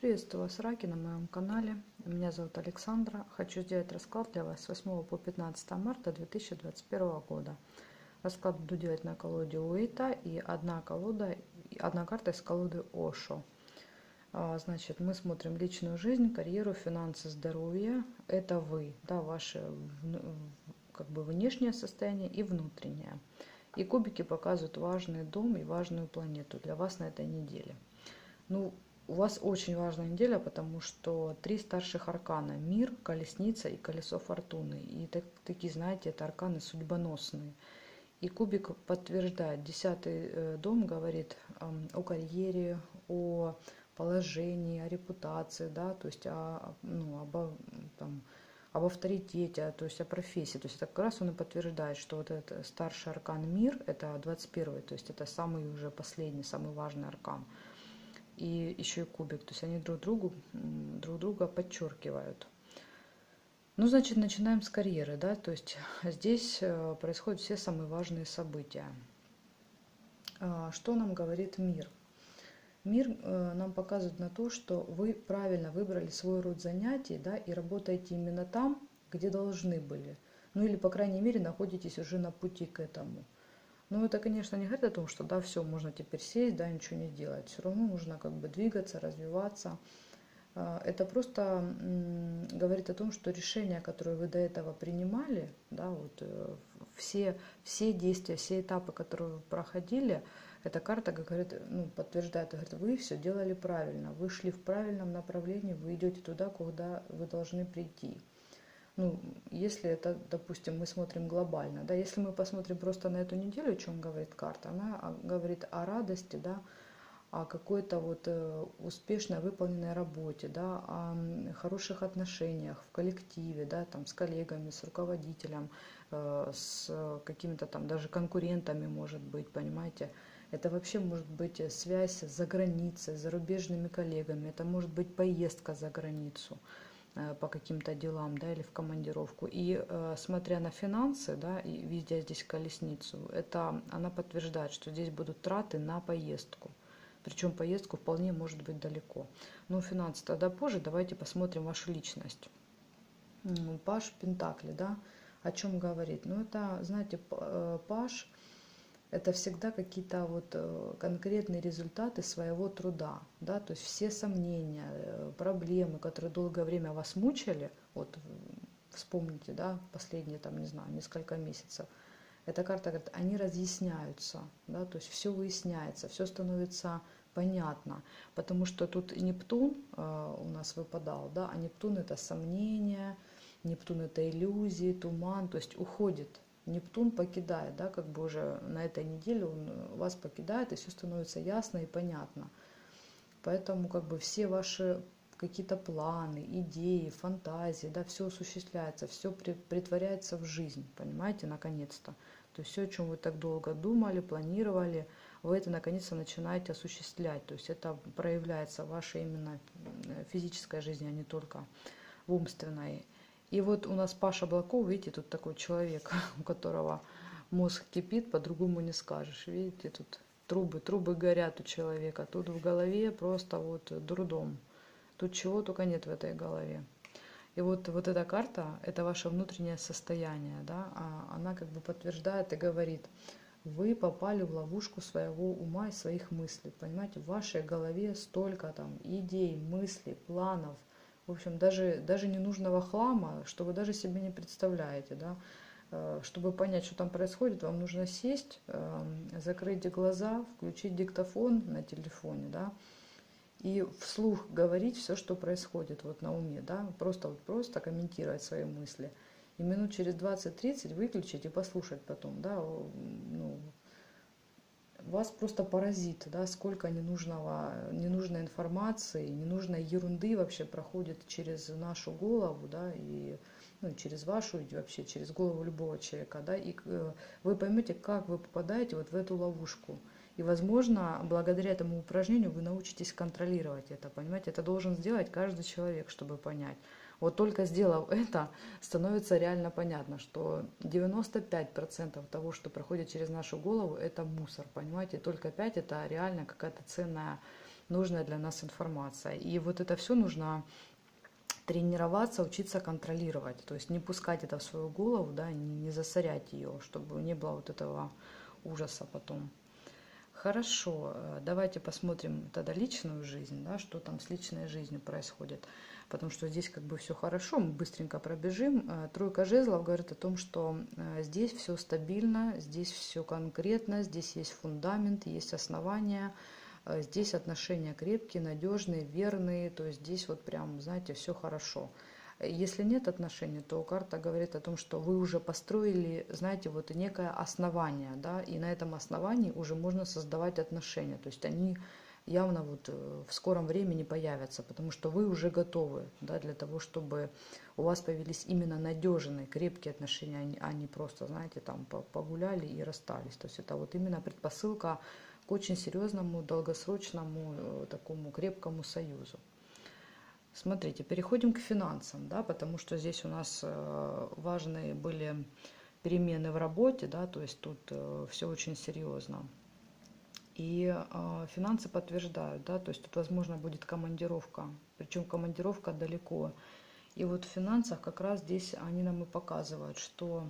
Приветствую вас, раки, на моем канале. Меня зовут Александра. Хочу сделать расклад для вас с 8 по 15 марта 2021 года. Расклад буду делать на колоде Уэйта и одна карта из колоды Ошо. Значит, мы смотрим личную жизнь, карьеру, финансы, здоровье. Это вы, да, ваше как бы внешнее состояние и внутреннее. И кубики показывают важный дом и важную планету для вас на этой неделе. Ну, у вас очень важная неделя, потому что 3 старших аркана: мир, колесница и колесо фортуны. И такие, знаете, это арканы судьбоносные. И кубик подтверждает. 10-й дом говорит о карьере, о положении, о репутации, да, то есть об авторитете, то есть о профессии. То есть это как раз он и подтверждает, что вот этот старший аркан мир, это 21-й, то есть это самый уже последний, самый важный аркан. И еще и кубик, то есть они друг друга подчеркивают. Ну, значит, начинаем с карьеры, да, то есть здесь происходят все самые важные события. Что нам говорит мир? Мир нам показывает на то, что вы правильно выбрали свой род занятий, да, и работаете именно там, где должны были. Ну или, по крайней мере, находитесь уже на пути к этому. Но это, конечно, не говорит о том, что да, все, можно теперь сесть, да, ничего не делать. Все равно нужно как бы двигаться, развиваться. Это просто говорит о том, что решения, которые вы до этого принимали, да, вот все действия, все этапы, которые вы проходили, эта карта говорит, ну, подтверждает, говорит, вы все делали правильно, вы шли в правильном направлении, вы идете туда, куда вы должны прийти. Ну, если это, допустим, мы смотрим глобально, да, если мы посмотрим просто на эту неделю, о чем говорит карта, она говорит о радости, да, о какой-то вот успешно выполненной работе, да, о хороших отношениях в коллективе, да, там, с коллегами, с руководителем, с какими-то там даже конкурентами, может быть, понимаете. Это вообще может быть связь за границей, с зарубежными коллегами, это может быть поездка за границу по каким-то делам, да, или в командировку. И смотря на финансы, да, и видя здесь колесницу, это она подтверждает, что здесь будут траты на поездку. Причем поездку вполне может быть далеко. Но финансы тогда позже. Давайте посмотрим вашу личность. Паж Пентакли, да, о чем говорит? Ну, это, знаете, Паж — это всегда какие-то вот конкретные результаты своего труда, да, то есть все сомнения, проблемы, которые долгое время вас мучили, вот вспомните, да, последние, там, не знаю, несколько месяцев, эта карта говорит, они разъясняются, да, то есть все выясняется, все становится понятно, потому что тут Нептун у нас выпадал, да, а Нептун — это сомнения, Нептун — это иллюзии, туман, то есть уходит. Нептун покидает, да, как бы уже на этой неделе он вас покидает, и все становится ясно и понятно. Поэтому как бы все ваши какие-то планы, идеи, фантазии, да, все осуществляется, все притворяется в жизнь, понимаете, наконец-то. То есть все, о чем вы так долго думали, планировали, вы это наконец-то начинаете осуществлять. То есть это проявляется в вашей именно физической жизни, а не только в умственной. И вот у нас Паш Облаков, видите, тут такой человек, у которого мозг кипит, по-другому не скажешь. Видите, тут трубы горят у человека. Тут в голове просто вот дурдом. Тут чего только нет в этой голове. И вот эта карта, это ваше внутреннее состояние, да, она как бы подтверждает и говорит, вы попали в ловушку своего ума и своих мыслей, понимаете, в вашей голове столько там идей, мыслей, планов, в общем, даже ненужного хлама, что вы даже себе не представляете, да. Чтобы понять, что там происходит, вам нужно сесть, закрыть глаза, включить диктофон на телефоне, да, и вслух говорить все, что происходит вот на уме, да, просто комментировать свои мысли. И минут через 20-30 выключить и послушать потом, да, ну, вас просто поразит, да, сколько ненужной информации, ненужной ерунды вообще проходит через нашу голову, да, и ну, через вашу, и вообще через голову любого человека, да, и вы поймете, как вы попадаете вот в эту ловушку. И, возможно, благодаря этому упражнению вы научитесь контролировать это, понимаете, это должен сделать каждый человек, чтобы понять. Вот только сделав это, становится реально понятно, что 95% того, что проходит через нашу голову, это мусор, понимаете? Только 5% это реально какая-то ценная нужная для нас информация. И вот это все нужно тренироваться, учиться контролировать, то есть не пускать это в свою голову, да, не засорять ее, чтобы не было вот этого ужаса потом. Хорошо, давайте посмотрим тогда личную жизнь, да, что там с личной жизнью происходит, потому что здесь как бы все хорошо, мы быстренько пробежим. Тройка жезлов говорит о том, что здесь все стабильно, здесь все конкретно, здесь есть фундамент, есть основания, здесь отношения крепкие, надежные, верные, то есть здесь вот прям, знаете, все хорошо. Если нет отношений, то карта говорит о том, что вы уже построили, знаете, вот некое основание, да, и на этом основании уже можно создавать отношения. То есть они явно вот в скором времени появятся, потому что вы уже готовы, да, для того, чтобы у вас появились именно надежные, крепкие отношения, а не просто, знаете, там погуляли и расстались. То есть это вот именно предпосылка к очень серьезному, долгосрочному, такому крепкому союзу. Смотрите, переходим к финансам, да, потому что здесь у нас важные были перемены в работе, да, то есть тут все очень серьезно. И финансы подтверждают, да, то есть тут, возможно, будет командировка, причем командировка далеко. И вот в финансах как раз здесь они нам и показывают, что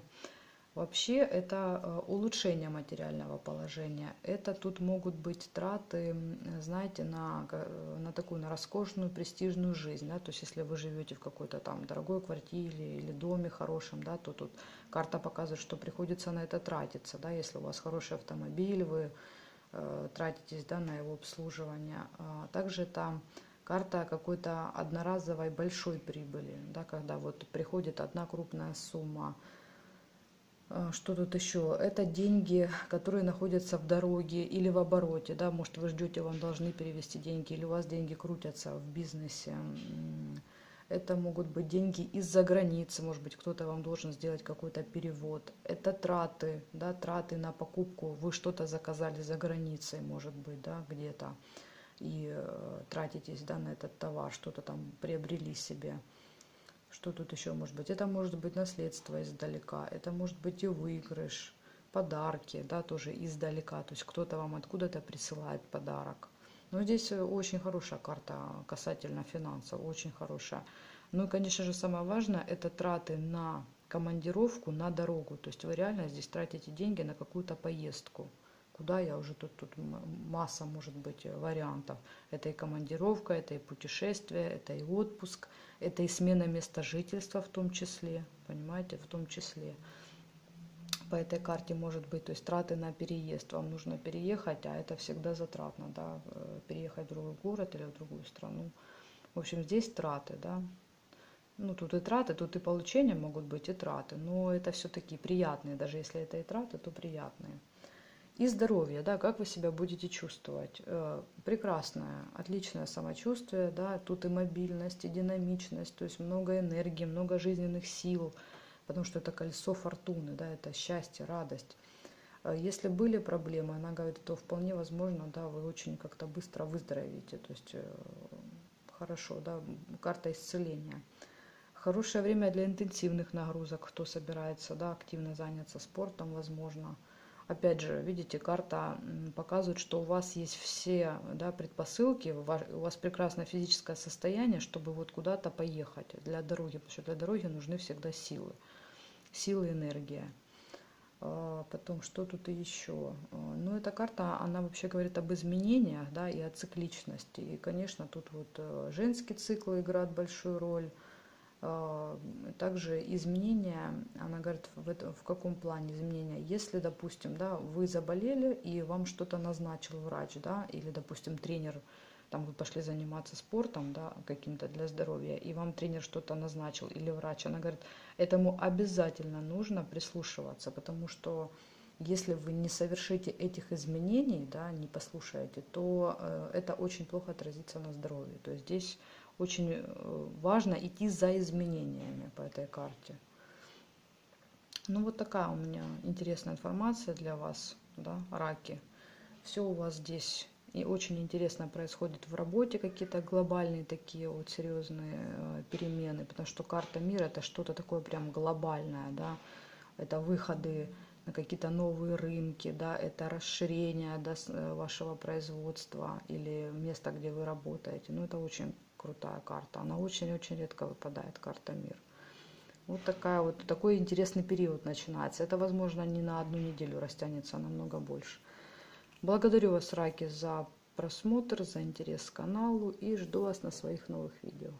вообще это улучшение материального положения. Это тут могут быть траты, знаете, на такую, на роскошную, престижную жизнь. Да? То есть если вы живете в какой-то там дорогой квартире или доме хорошем, да, то тут карта показывает, что приходится на это тратиться. Да? Если у вас хороший автомобиль, вы тратитесь, да, на его обслуживание. Также это карта какой-то одноразовой большой прибыли, да, когда вот приходит одна крупная сумма. Что тут еще? Это деньги, которые находятся в дороге или в обороте, да, может вы ждете, вам должны перевести деньги, или у вас деньги крутятся в бизнесе. Это могут быть деньги из-за границы, может быть, кто-то вам должен сделать какой-то перевод. Это траты, да, траты на покупку, вы что-то заказали за границей, может быть, да, где-то, и тратитесь, да, на этот товар, что-то там приобрели себе. Что тут еще может быть? Это может быть наследство издалека, это может быть и выигрыш, подарки, да, тоже издалека. То есть кто-то вам откуда-то присылает подарок. Но здесь очень хорошая карта касательно финансов, очень хорошая. Ну и, конечно же, самое важное, это траты на командировку, на дорогу. То есть вы реально здесь тратите деньги на какую-то поездку. Куда я уже тут масса может быть вариантов. Это и командировка, это и путешествие, это и отпуск, это и смена места жительства в том числе, понимаете, в том числе. По этой карте может быть, то есть траты на переезд, вам нужно переехать, а это всегда затратно, да, переехать в другой город или в другую страну. В общем, здесь траты, да. Ну, тут и траты, тут и получения могут быть, и траты, но это все-таки приятные, даже если это и траты, то приятные. И здоровье, да, как вы себя будете чувствовать? Прекрасное, отличное самочувствие, да, тут и мобильность, и динамичность, то есть много энергии, много жизненных сил, потому что это колесо фортуны, да, это счастье, радость. Если были проблемы, она говорит, то вполне возможно, да, вы очень как-то быстро выздоровеете, то есть хорошо, да, карта исцеления. Хорошее время для интенсивных нагрузок, кто собирается, да, активно заняться спортом, возможно. Опять же, видите, карта показывает, что у вас есть все, да, предпосылки, у вас прекрасное физическое состояние, чтобы вот куда-то поехать для дороги, потому что для дороги нужны всегда силы, силы, энергия. Потом, что тут еще? Ну, эта карта, она вообще говорит об изменениях, да, и о цикличности. И, конечно, тут вот женский цикл играет большую роль. Также изменения, она говорит, в каком плане изменения? Если, допустим, да, вы заболели и вам что-то назначил врач, да, или, допустим, тренер, там вы пошли заниматься спортом, да, каким-то для здоровья, и вам тренер что-то назначил, или врач, она говорит, этому обязательно нужно прислушиваться, потому что если вы не совершите этих изменений, да, не послушаете, то это очень плохо отразится на здоровье. То есть здесь очень важно идти за изменениями по этой карте. Ну вот такая у меня интересная информация для вас, да, раки. Все у вас здесь и очень интересно происходит в работе, какие-то глобальные такие вот серьезные перемены, потому что карта мира это что-то такое прям глобальное, да, это выходы на какие-то новые рынки, да, это расширение, да, вашего производства или места, где вы работаете. Ну, это очень крутая карта. Она очень-очень редко выпадает, карта мир. Вот такой интересный период начинается. Это, возможно, не на одну неделю растянется, а намного больше. Благодарю вас, раки, за просмотр, за интерес к каналу и жду вас на своих новых видео.